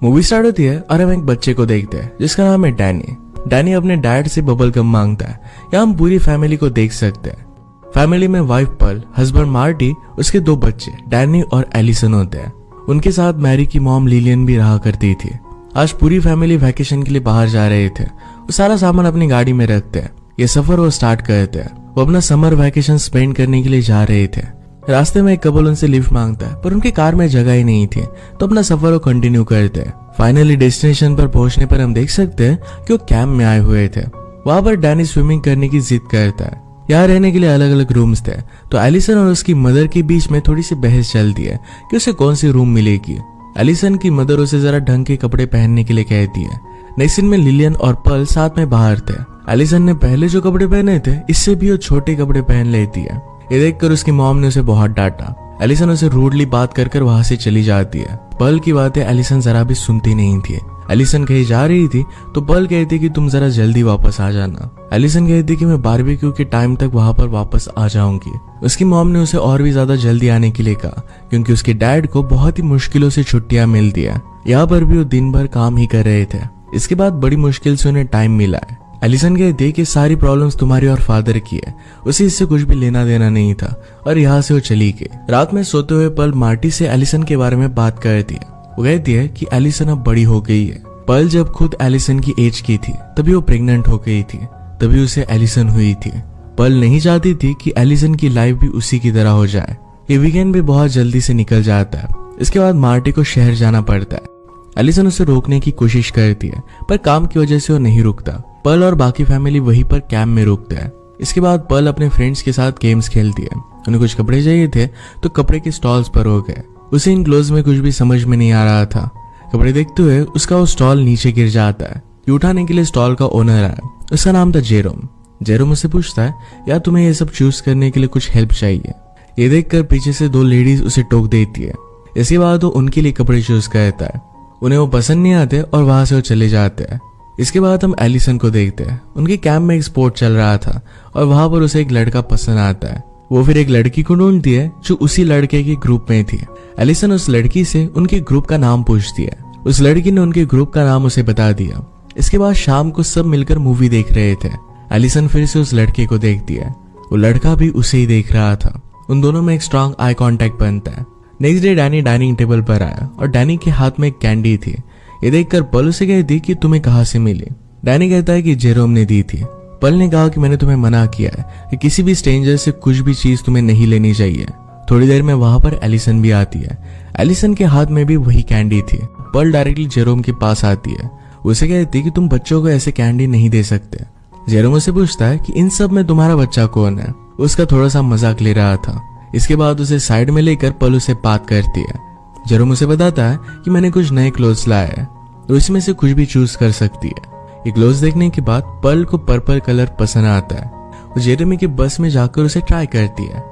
Movie start होती है और हम एक बच्चे को देखते हैं जिसका नाम है डैनी। डैनी अपने डैड से बबल गम मांगता है। यहाँ हम पूरी फैमिली को देख सकते हैं। फैमिली में वाइफ पर्ल, हस्बैंड मार्टी, उसके 2 बच्चे डैनी और एलिसन होते हैं। उनके साथ मैरी की मॉम लिलियन भी रहा करती थी। आज पूरी फैमिली वैकेशन के लिए बाहर जा रहे थे। वो सारा सामान अपनी गाड़ी में रखते हैं। ये सफर वो स्टार्ट करते हैं। वो अपना समर वैकेशन स्पेंड करने के लिए जा रहे थे। रास्ते में एक कपल उनसे लिफ्ट मांगता है पर उनकी कार में जगह ही नहीं थी, तो अपना सफर वो कंटिन्यू करते हैं। फाइनली डेस्टिनेशन पर पहुंचने पर हम देख सकते हैं कि वो कैंप में आए हुए थे। वहां पर डैनी स्विमिंग करने की जिद करता है। यहाँ रहने के लिए अलग अलग रूम्स थे, तो एलिसन और उसकी मदर के बीच में थोड़ी सी बहस चलती है कि उसे कौन सी रूम मिलेगी। एलिसन की मदर उसे जरा ढंग के कपड़े पहनने के लिए कहती है। नेक्स्ट सीन में लिलियन और पर्ल साथ में बाहर थे। एलिसन ने पहले जो कपड़े पहने थे इससे भी वो छोटे कपड़े पहन लेती है। ये देखकर उसकी मॉम ने उसे बहुत डांटा। एलिसन उसे रूडली बात कर वहां से चली जाती है। पर्ल की बातें एलिसन जरा भी सुनती नहीं थी। एलिसन कहीं जा रही थी तो पर्ल कहती कि तुम जरा जल्दी वापस आ जाना। एलिसन कहती कि मैं बारबेक्यू के टाइम तक वहां पर वापस आ जाऊंगी। उसकी मॉम ने उसे और भी ज्यादा जल्दी आने के लिए कहा क्योंकि उसके डैड को बहुत ही मुश्किलों से छुट्टियां मिलती है। यहाँ पर भी वो दिन भर काम ही कर रहे थे। इसके बाद बड़ी मुश्किल से उन्हें टाइम मिला है। एलिसन कहती कि सारी प्रॉब्लम्स तुम्हारी और फादर की है, उसे इससे कुछ भी लेना देना नहीं था, और यहाँ से वो चली गई। रात में सोते हुए पर्ल मार्टी से एलिसन के बारे में बात करती है। वो कहती है कि एलिसन अब बड़ी हो गई है। पर्ल जब खुद एलिसन की एज की थी तभी वो प्रेग्नेंट हो गई थी, तभी उसे एलिसन हुई थी। पर्ल नहीं चाहती थी कि एलिसन की लाइफ भी उसी की तरह हो जाए। ये वीकेंड भी बहुत जल्दी से निकल जाता है। इसके बाद मार्टी को शहर जाना पड़ता है। एलिसन उसे रोकने की कोशिश करती है पर काम की वजह से वो नहीं रुकता। पर्ल और बाकी फैमिली वहीं पर कैंप में रुकते हैं। इसके बाद पर्ल अपने फ्रेंड्स के साथ गेम्स खेलती है। उन्हें कुछ कपड़े चाहिए थे तो कपड़े के स्टॉल्स पर हो गए। उसे इन क्लोज में कुछ भी समझ में नहीं आ रहा था। कपड़े देखते हुए उसका वो स्टॉल नीचे गिर जाता है। ये उठाने के लिए स्टॉल का ओनर आया। उसका नाम था जेरोम। जेरोम उसे पूछता है यार तुम्हें ये सब चूज करने के लिए कुछ हेल्प चाहिए। ये देखकर पीछे से 2 लेडीज उसे टोक देती है। इसके बाद वो उनके लिए कपड़े चूज करता है। उन्हें वो पसंद नहीं आते और वहां से वो चले जाते हैं। इसके बाद हम एलिसन को देखते हैं। उनके कैंप में एक स्पोर्ट चल रहा था और वहां पर उसे एक लड़का पसंद आता है। वो फिर एक लड़की को ढूंढती है जो उसी लड़के के ग्रुप में थी। एलिसन उस लड़की से उनके ग्रुप का नाम पूछती है। उस लड़की ने उनके ग्रुप का नाम उसे बता दिया। इसके बाद शाम को सब मिलकर मूवी देख रहे थे। एलिसन फिर से उस लड़के को देखती है। वो लड़का भी उसे ही देख रहा था। उन दोनों में एक स्ट्रॉन्ग आई कांटेक्ट बनता है। Next day Danny dining table पर आया और डैनी के हाथ में एक कैंडी थी। ये देखकर पर्ल से कहती कि तुम्हें कहां से मिली। डैनी कहता है कि जेरोम ने दी थी। पर्ल ने कहा कि मैंने तुम्हें मना किया है कि किसी भी स्ट्रेंजर से कुछ भी चीज तुम्हें नहीं लेनी चाहिए। थोड़ी देर में वहां पर एलिसन भी आती है। एलिसन के हाथ में भी वही कैंडी थी। पर्ल डायरेक्टली जेरोम के पास आती है। उसे कहती कि तुम बच्चों को ऐसे कैंडी नहीं दे सकते। जेरोम उसे पूछता है कि इन सब में तुम्हारा बच्चा कौन है। उसका थोड़ा सा मजाक ले रहा था। इसके बाद उसे साइड में लेकर पर्ल उसे बात करती है। जेरोम उसे बताता है कि मैंने कुछ नए क्लोथ्स लाए हैं, तो इसमें से कुछ भी चूज कर सकती है। ये क्लोथ्स देखने के बाद पर्ल को पर्पल कलर पसंद आता है। वो जेरेमी के बस में जाकर उसे ट्राई करती है।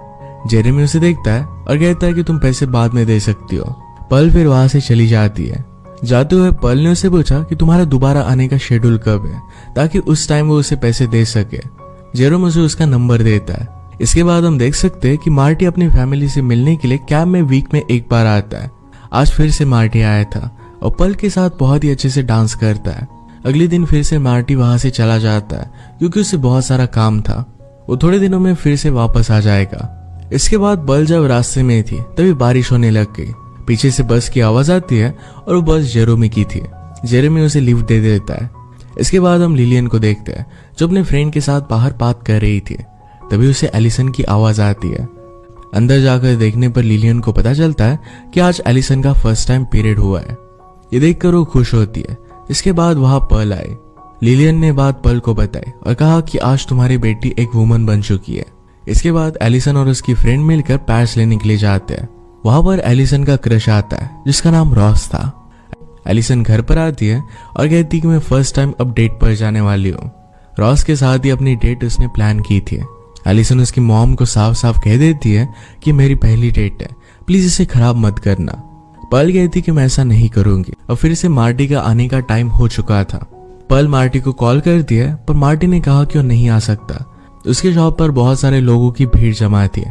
जेरेमी उसे देखता है और कहता है कि तुम पैसे बाद में दे सकती हो। पर्ल फिर वहां से चली जाती है। जाते हुए पर्ल ने उसे पूछा कि तुम्हारा दोबारा आने का शेड्यूल कब है, ताकि उस टाइम वो उसे पैसे दे सके। जेरोम उसे उसका नंबर देता है। इसके बाद हम देख सकते हैं कि मार्टी अपनी फैमिली से मिलने के लिए कैंप में वीक में एक बार आता है। आज फिर से मार्टी आया था और पर्ल के साथ बहुत ही अच्छे से डांस करता है। अगले दिन फिर से मार्टी वहां से चला जाता है क्योंकि उसे बहुत सारा काम था। वो थोड़े दिनों में फिर से वापस आ जाएगा। इसके बाद पर्ल जब रास्ते में थी तभी बारिश होने लग गई। पीछे से बस की आवाज आती है और वो बस जेरोमी की थी। जेरेमी उसे लिफ्ट दे देता है। इसके बाद हम लिलियन को देखते हैं जो अपने फ्रेंड के साथ बाहर बात कर रही थी। तभी उसे एलिसन की आवाज आती है। अंदर जाकर देखने पर लिलियन को पता चलता है कि आज एलिसन का फर्स्ट टाइम पीरियड हुआ है। ये देखकर वो खुश होती है। इसके बाद वहां पर्ल आई। लिलियन ने बात पर्ल को बताई और कहा कि आज तुम्हारी बेटी एक वुमन बन चुकी है। इसके बाद एलिसन और उसकी फ्रेंड मिलकर पैड्स लेने के लिए जाते हैं। वहां पर एलिसन का क्रश आता है जिसका नाम रॉस था। एलिसन घर पर आती है और कहती कि मैं फर्स्ट टाइम अब डेट पर जाने वाली हूँ। रॉस के साथ ही अपनी डेट उसने प्लान की थी। एलिसन उसकी मॉम को साफ साफ कह देती है कि मेरी पहली डेट है, प्लीज इसे खराब मत करना। पर्ल कहती कि मैं ऐसा नहीं करूंगी। और फिर से मार्टी का आने का टाइम हो चुका था। पर्ल मार्टी को कॉल करती है पर मार्टी ने कहा कि वो नहीं आ सकता। उसके शॉप पर बहुत सारे लोगों की भीड़ जमा थी।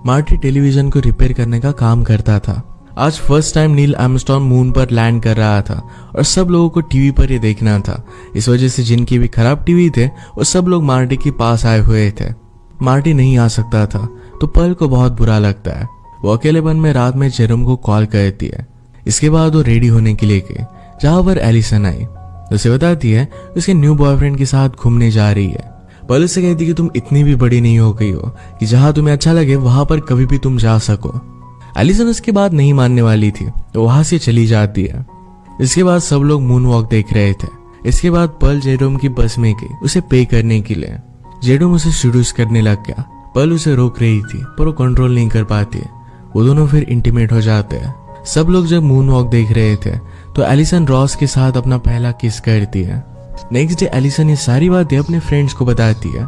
मार्टी टेलीविजन को रिपेयर करने का काम करता था। आज first time Neil Armstrong moon पर लैंड कर रहा था और सब लोगों को टीवी पर ये देखना था। इस वजह से जिनकी भी खराब टीवी थे वो सब लोग मार्टी के पास आए हुए थे। मार्टी नहीं आ सकता था तो पर्ल को बहुत बुरा लगता है। वो अकेलेपन में रात में जेरोम को कॉल करती है। इसके बाद वो रेडी होने के लिए गई, जहां पर एलिसन आई। उसे बताती है उसके न्यू बॉयफ्रेंड के साथ घूमने जा रही है। पर्ल से कहती कि तुम इतनी भी बड़ी नहीं हो गई हो कि जहां तुम्हें अच्छा लगे वहां पर कभी भी तुम जा सको। एलिसन उसकी बात नहीं मानने वाली थी तो वहां से चली जाती है। इसके बाद सब लोग मून वॉक देख रहे थे। इसके बाद पर्ल जेरोम की बस में गई उसे पे करने के लिए। जेरोम उसे सीड्यूस करने लग गया। पर्ल उसे रोक रही थी पर वो कंट्रोल नहीं कर पाती। वो दोनों फिर इंटीमेट हो जाते हैं। सब लोग जब मून वॉक देख रहे थे तो एलिसन रॉस के साथ अपना पहला किस करती है। नेक्स्ट डे एलिसन ये सारी बातें अपने फ्रेंड्स को बताती है।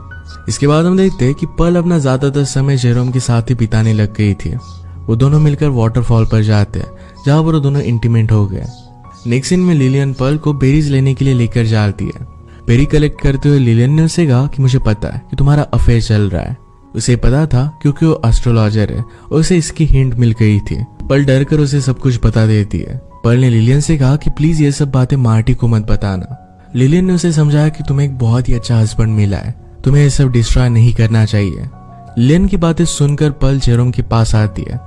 इसके बाद हम देखते हैं कि पर्ल अपना ज्यादातर समय जेरोम के साथ ही बिताने लग गई थी। वो दोनों मिलकर वाटरफॉल पर जाते हैं जहां पर वो दोनों इंटीमेट हो गए। नेक्स्ट सीन में लिलियन पर्ल को बेरीज लेने के लिए लेकर जाती है। बेरी कलेक्ट करते हुए लिलियन ने उसे कहा कि मुझे पता है कि तुम्हारा अफेयर चल रहा है। उसे पता था क्योंकि वो एस्ट्रोलॉजर है और उसे इसकी हिंट मिल गई थी। पर्ल डर कर उसे सब कुछ बता देती है। पर्ल ने लिलियन से कहा कि प्लीज ये सब बातें मार्टी को मत बताना। लिलियन ने उसे समझाया कि तुम्हें एक बहुत ही अच्छा हस्बैंड मिला है, तुम्हें ये सब डिस्ट्रॉय नहीं करना चाहिए। लिलियन की बातें सुनकर पर्ल जेरोम के पास आती है।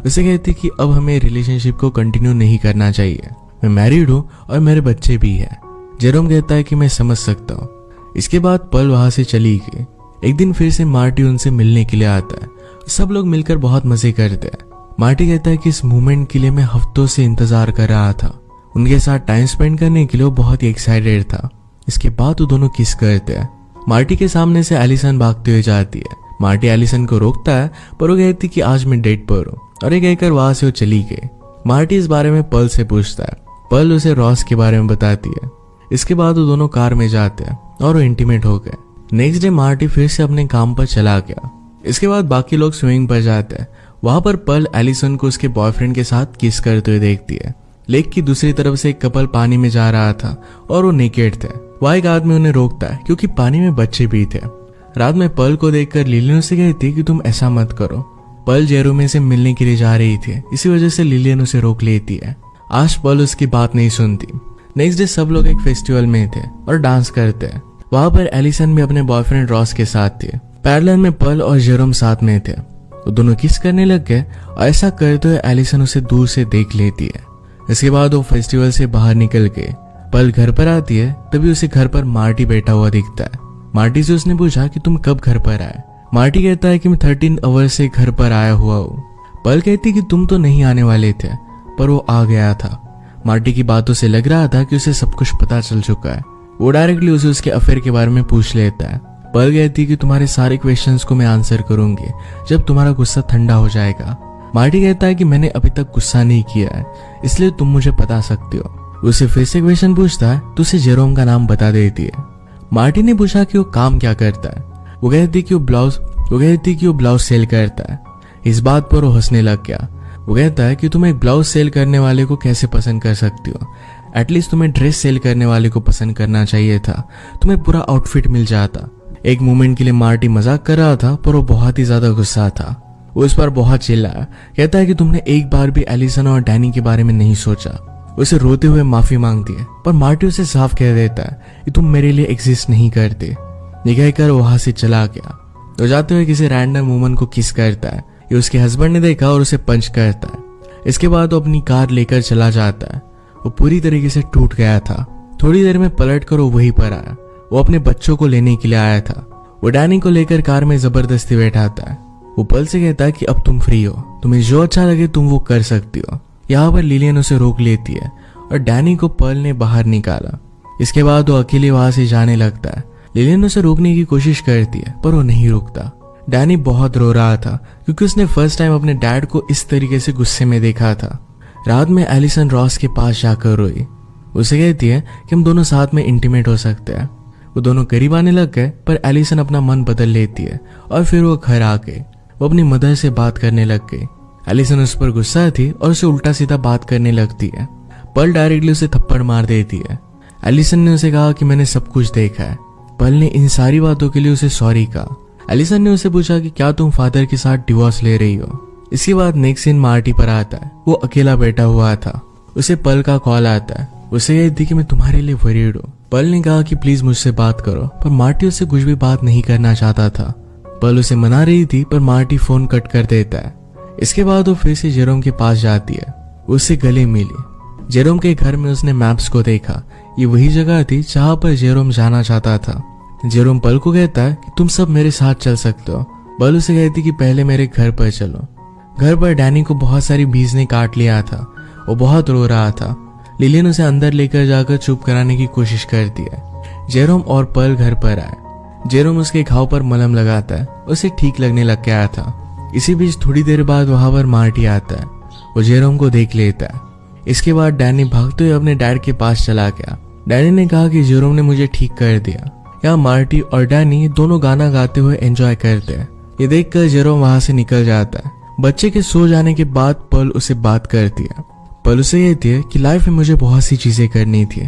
उसे कहती कि अब हमें रिलेशनशिप को कंटिन्यू नहीं करना चाहिए। मैं मैरिड हूँ और मेरे बच्चे भी हैं। जेरोम कहता है कि मैं समझ सकता हूँ। इसके बाद पर्ल वहां से चली गई। एक दिन फिर से मार्टी उनसे मिलने के लिए आता है। सब लोग मिलकर बहुत मजे करते हैं। मार्टी कहता है कि इस मोमेंट के लिए मैं हफ्तों से इंतजार कर रहा था। उनके साथ टाइम स्पेंड करने के लिए वो बहुत ही एक्साइटेड था। इसके बाद वो दोनों किस करते हैं। मार्टी के सामने से एलिसन भागते हुए जाती है। मार्टी एलिसन को रोकता है पर वो कहती कि आज मैं डेट पर हूँ और ये कहकर वहां से वो चली गई। मार्टी इस बारे में पर्ल से पूछता है। पर्ल उसे रॉस के बारे में बताती है। इसके बाद वो दोनों कार में जाते हैं और वो इंटीमेट हो गए। नेक्स्ट डे मार्टी फिर से अपने काम पर चला गया। इसके बाद बाकी लोग स्विमिंग पर जाते हैं। वहां पर पर्ल एलिसन को उसके बॉयफ्रेंड के साथ किस करते हुए देखती है। लेक की दूसरी तरफ से एक कपल पानी में जा रहा था और वो नेकेड थे। वह एक आदमी उन्हें रोकता है क्योंकि पानी में बच्चे भी थे। रात में पर्ल को देखकर लिलियन से कहती कि तुम ऐसा मत करो। पर्ल जेरोम से मिलने के लिए जा रही थी, इसी वजह से लिलियन उसे रोक लेती है। आज पर्ल उसकी बात नहीं सुनती। नेक्स्ट डे सब लोग एक फेस्टिवल में थे और डांस करते हैं। वहां पर एलिसन भी अपने बॉयफ्रेंड रॉस के साथ थे। पैरेलल में पर्ल और जेरोम साथ में थे। वो दोनों किस करने लग गए और ऐसा करते हुए एलिसन उसे दूर से देख लेती है। इसके बाद वो फेस्टिवल से बाहर निकल गए। पर्ल घर पर आती है तभी उसे घर पर मार्टी बैठा हुआ दिखता है। मार्टी से उसने पूछा कि तुम कब घर पर आए। मार्टी कहता है कि मैं 13 आवर से घर पर आया हुआ हूँ। पर्ल कहती कि तुम तो नहीं आने वाले थे पर वो आ गया था। मार्टी की बातों से लग रहा था कि उसे सब कुछ पता चल चुका है। वो डायरेक्टली उसे उसके अफेयर के बारे में पूछ लेता है। पर्ल कहती कि तुम्हारे सारे क्वेश्चंस को मैं आंसर करूंगी जब तुम्हारा गुस्सा ठंडा हो जाएगा। मार्टी कहता है कि मैंने अभी तक गुस्सा नहीं किया है, इसलिए तुम मुझे बता सकते हो। उसे फिर से क्वेश्चन पूछता है तो उसे जेरोम का नाम बता देती है। मार्टी ने पूछा कि वो काम क्या करता है। वो कहती कि वो ब्लाउज सेल करता है। इस बात पर वो हंसने लग गया। वो कहता है कि तुम एक ब्लाउज सेल करने वाले को कैसे पसंद कर सकती हो। एटलीस्ट तुम्हें ड्रेस सेल करने वाले को पसंद करना चाहिए था, तुम्हें पूरा आउटफिट मिल जाता। एक मोमेंट के लिए मार्टी मजाक कर रहा था पर वो बहुत ही ज्यादा गुस्सा था। वो इस पर बहुत चिल्लाया। कहता है कि तुमने एक बार भी एलिसन और डैनी के बारे में नहीं सोचा। उसे रोते हुए माफी मांगती है पर मार्टी उसे साफ कह देता है कि तुम मेरे लिए एग्जिस्ट नहीं करते। ये कहकर वहां से चला गया। तो जाते हुए किसी रैंडम वुमन को किस करता है। ये उसके हस्बैंड ने देखा और उसे पंच करता है। इसके बाद वो अपनी कार लेकर चला जाता है। वो पूरी तरीके से टूट गया था। थोड़ी देर में पलट कर वो वहीं पर आया। वो अपने बच्चों को लेने के लिए आया था। वो डैनी को लेकर कार में जबरदस्ती बैठाता है। वो पर्ल से कहता है कि अब तुम फ्री हो, तुम्हें जो अच्छा लगे तुम वो कर सकती हो। यहाँ पर लिलियन उसे रोक लेती है और डैनी को पर्ल ने बाहर निकाला। इसके बाद वो अकेले वहां से जाने लगता है। लिलियन उसे रोकने की कोशिश करती है पर वो नहीं रुकता। डैनी बहुत रो रहा था क्योंकि उसने फर्स्ट टाइम अपने डैड को इस तरीके से गुस्से में देखा था। रात में एलिसन रॉस के पास जाकर रोई। उसे कहती है कि हम दोनों साथ में इंटीमेट हो सकते हैं। वो दोनों करीब आने लग गए पर एलिसन अपना मन बदल लेती है और फिर वो घर आ गई। वो अपनी मदर से बात करने लग गई। एलिसन उस पर गुस्सा थी और उसे उल्टा सीधा बात करने लगती है। पर्ल डायरेक्टली उसे थप्पड़ मार देती है। एलिसन ने उसे कहा कि मैंने सब कुछ देखा है। पर्ल ने इन सारी बातों के लिए उसे सॉरी कहा। एलिसन ने उसे पूछा कि क्या तुम फादर के साथ डिवोर्स ले रही हो। इसके बाद नेक्स्ट सीन मार्टी पर आता है। वो अकेला बैठा हुआ था। उसे पल का कॉल आता है। उसे यह थी कि मैं तुम्हारे लिए वरीड हूँ। पल ने कहा कि प्लीज मुझसे बात करो, पर मार्टी उससे कुछ भी बात नहीं करना चाहता था। पल उसे मना रही थी पर मार्टी फोन कट कर देता है। इसके बाद वो फिर से जेरोम के पास जाती है। उससे गले मिली। जेरोम के घर में उसने मैप्स को देखा। ये वही जगह थी जहां पर जेरोम जाना चाहता था। जेरोम पल को कहता है कि तुम सब मेरे साथ चल सकते हो। पल उसे कहती कि पहले मेरे घर पर चलो। घर पर डैनी को बहुत सारी बीज ने काट लिया था। वो बहुत रो रहा था। लिलियन उसे अंदर लेकर जाकर चुप कराने की कोशिश करती है। जेरोम और पल घर पर आए। जेरोम उसके घाव पर मलहम लगाता है। उसे ठीक लगने लग गया था। इसी बीच थोड़ी देर बाद वहां पर मार्टी आता है। वो जेरोम को देख लेता है। इसके बाद डैनी भागते हुए अपने डैड के पास चला गया। डैनी ने कहा कि जेरोम ने मुझे ठीक कर दिया। यहाँ मार्टी और डैनी दोनों गाना गाते हुए एंजॉय करते हैं। ये देखकर जेरोम वहां से निकल जाता है। बच्चे के सो जाने के बाद पल उसे बात करती है। पल उसे कहती है कि लाइफ में मुझे बहुत सी चीजें करनी थी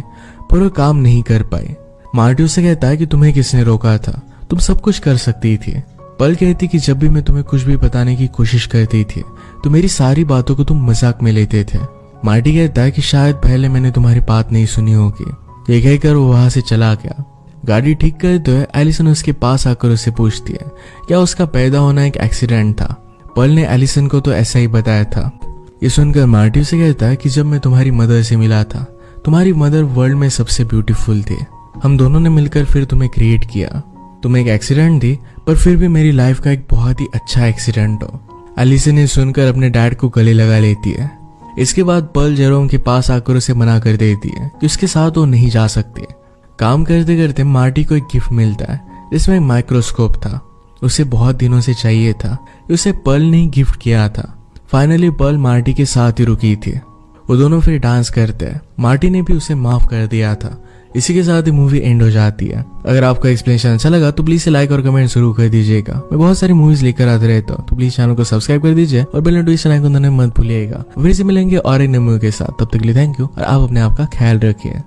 पर वो काम नहीं कर पाई। मार्टी उसे कहता है कि तुम्हें किसने रोका था, तुम सब कुछ कर सकती थी। पल कहती कि जब भी मैं तुम्हें कुछ भी बताने की कोशिश करती थी तो मेरी सारी बातों को तुम मजाक में लेते थे। मार्टी कहता है कि शायद पहले मैंने तुम्हारी बात नहीं सुनी होगी। ये कहकर वो वहां से चला गया। गाड़ी ठीक करते हुए एलिसन उसके पास आकर उसे पूछती है क्या उसका पैदा होना एक एक्सीडेंट था। पल ने एलिसन को तो ऐसा ही बताया था। ये सुनकर मार्टी उसे कहता है कि जब मैं तुम्हारी मदर से मिला था, तुम्हारी मदर वर्ल्ड में सबसे ब्यूटीफुल थी। हम दोनों ने मिलकर फिर तुम्हें क्रिएट किया। तुम एक एक्सीडेंट थी पर फिर भी मेरी लाइफ का एक बहुत ही अच्छा एक्सीडेंट हो। एलिसन ने सुनकर अपने डैड को गले लगा लेती है। इसके बाद पल जेरोम के पास आकर उसे मना कर देती है कि उसके साथ वो नहीं जा सकती। काम करते करते मार्टी को एक गिफ्ट मिलता है जिसमें एक माइक्रोस्कोप था। उसे बहुत दिनों से चाहिए था। उसे पल ने गिफ्ट किया था। फाइनली पल मार्टी के साथ ही रुकी थी। वो दोनों फिर डांस करते हैं। मार्टी ने भी उसे माफ कर दिया था। इसी के साथ ही मूवी एंड हो जाती है। अगर आपको एक्सप्लेनेशन अच्छा लगा तो प्लीज लाइक और कमेंट जरूर कर दीजिएगा। मैं बहुत सारी मूवीज लेकर आते रहता हूँ तो प्लीज चैनल को सब्सक्राइब कर दीजिए और बेल नोटिफिकेशन आइकन दबाना मत भूलिएगा। फिर से मिलेंगे और एक नई मूवी के साथ। तब तक के लिए थैंक यू और आप अपने आप का ख्याल रखिए।